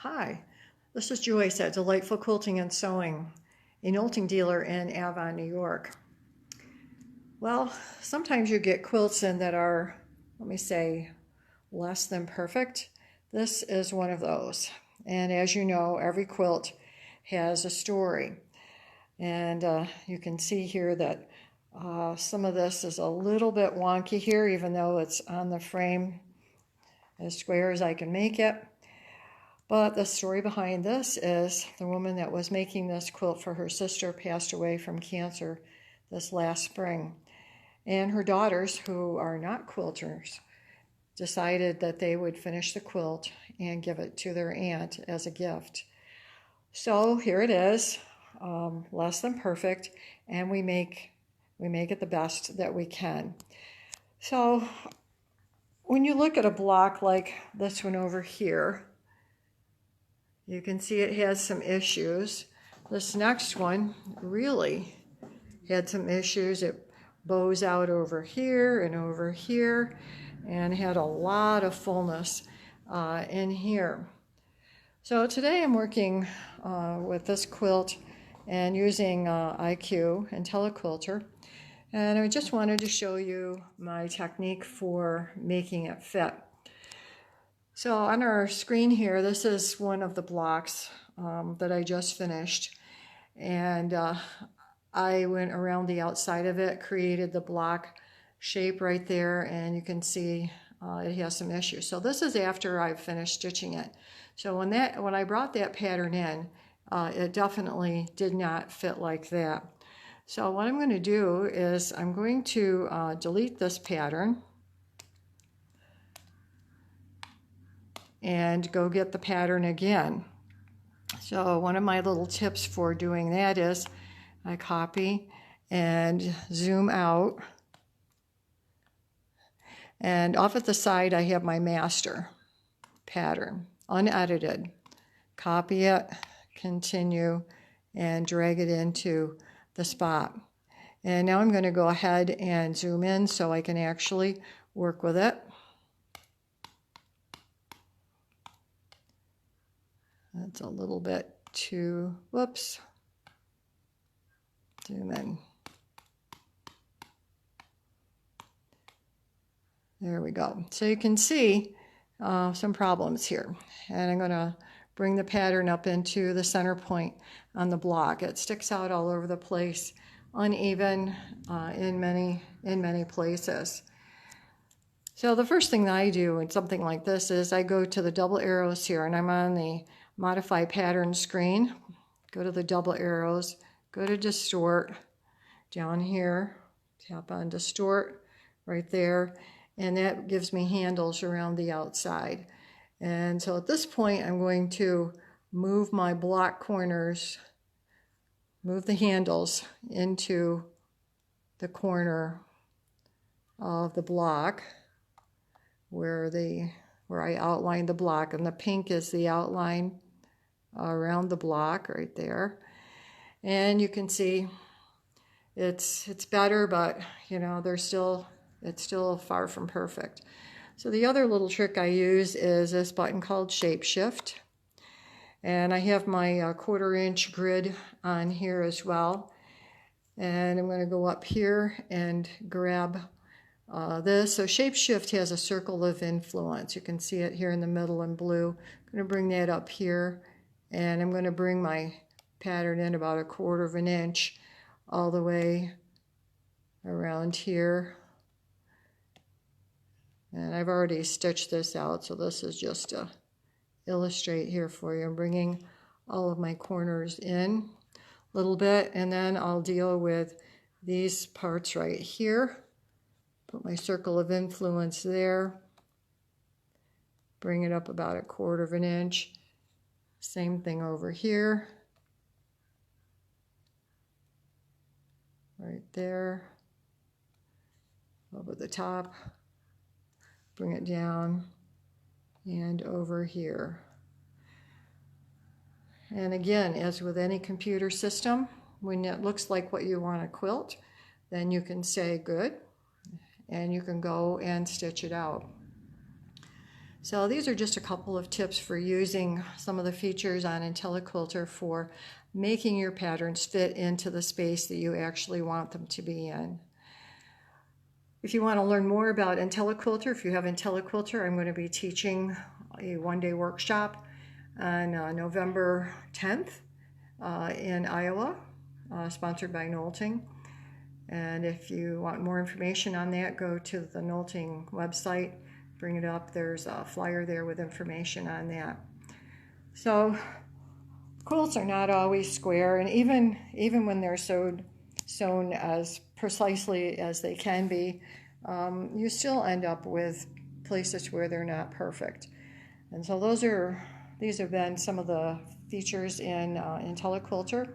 Hi, this is Joyce at Delightful Quilting and Sewing, a quilting dealer in Avon, New York. Well, sometimes you get quilts in that are, let me say, less than perfect. This is one of those. And as you know, every quilt has a story. And you can see here that some of this is a little bit wonky here, even though it's on the frame as square as I can make it. But the story behind this is the woman that was making this quilt for her sister passed away from cancer this last spring. And her daughters, who are not quilters, decided that they would finish the quilt and give it to their aunt as a gift. So here it is, less than perfect, and we make it the best that we can. So when you look at a block like this one over here, you can see it has some issues. This next one really had some issues. It bows out over here and had a lot of fullness in here. So today I'm working with this quilt and using IQ and Telequilter. And I just wanted to show you my technique for making it fit. So on our screen here, this is one of the blocks that I just finished. And I went around the outside of it, created the block shape right there, and you can see it has some issues. So this is after I've finished stitching it. So when I brought that pattern in, it definitely did not fit like that. So what I'm going to do is I'm going to delete this pattern and go get the pattern again. So one of my little tips for doing that is I copy and zoom out, and off at the side I have my master pattern, unedited. Copy it, continue, and drag it into the spot. And now I'm going to go ahead and zoom in so I can actually work with it. That's a little bit too, whoops, zoom in. There we go. So you can see some problems here. And I'm going to bring the pattern up into the center point on the block. It sticks out all over the place, uneven in many places. So the first thing that I do in something like this is I go to the double arrows here, and I'm on the Modify Pattern screen. Go to the double arrows, go to Distort, down here, tap on Distort right there, and that gives me handles around the outside. And so at this point I'm going to move my block corners, move the handles into the corner of the block where I outlined the block, and the pink is the outline around the block right there. And you can see it's better, but you know, it's still far from perfect. So the other little trick I use is this button called Shape Shift, and I have my 1/4 inch grid on here as well, and I'm going to go up here and grab this. So Shape Shift has a circle of influence. You can see it here in the middle in blue. I'm going to bring that up here, and I'm going to bring my pattern in about 1/4 inch all the way around here. And I've already stitched this out, so this is just to illustrate here for you. I'm bringing all of my corners in a little bit, and then I'll deal with these parts right here. Put my circle of influence there. Bring it up about 1/4 inch. Same thing over here. Right there. Over the top. Bring it down and over here. And again, as with any computer system, when it looks like what you want to quilt, then you can say good, and you can go and stitch it out. So these are just a couple of tips for using some of the features on IntelliQuilter for making your patterns fit into the space that you actually want them to be in. If you want to learn more about IntelliQuilter, if you have IntelliQuilter, I'm going to be teaching a one-day workshop on November 10th in Iowa, sponsored by Knowlting. And if you want more information on that, go to the Knowlting website, bring it up. There's a flyer there with information on that. So quilts are not always square, and even when they're sewn as precisely as they can be, you still end up with places where they're not perfect. And so these have been some of the features in IntelliQuilter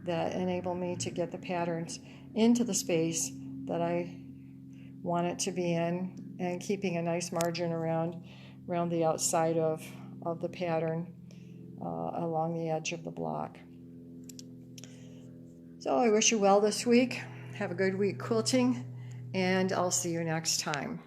that enable me to get the patterns into the space that I want it to be in, and keeping a nice margin around the outside of the pattern along the edge of the block. So I wish you well this week. Have a good week quilting, and I'll see you next time.